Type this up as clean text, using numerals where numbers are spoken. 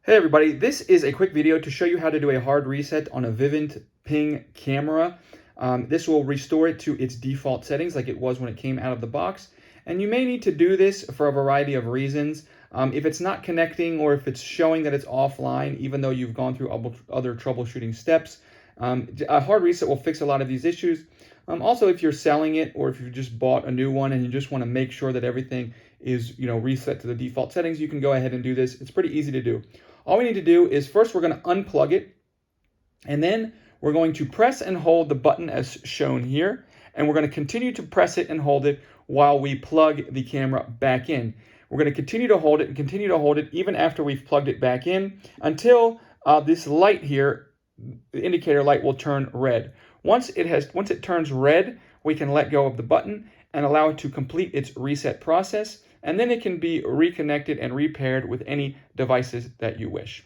Hey everybody, this is a quick video to show you how to do a hard reset on a Vivint Ping camera. This will restore it to its default settings like it was when it came out of the box. And you may need to do this for a variety of reasons. If it's not connecting or if it's showing that it's offline, even though you've gone through other troubleshooting steps, a hard reset will fix a lot of these issues. Also, if you're selling it or if you just bought a new one and you just want to make sure that everything is reset to the default settings, you can go ahead and do this. It's pretty easy to do. All we need to do is first we're going to unplug it, and then we're going to press and hold the button as shown here, and we're going to continue to press it and hold it while we plug the camera back in. We're going to continue to hold it and continue to hold it even after we've plugged it back in until this light here, the indicator light, will turn red. Once it turns red, we can let go of the button and allow it to complete its reset process, and then it can be reconnected and repaired with any devices that you wish.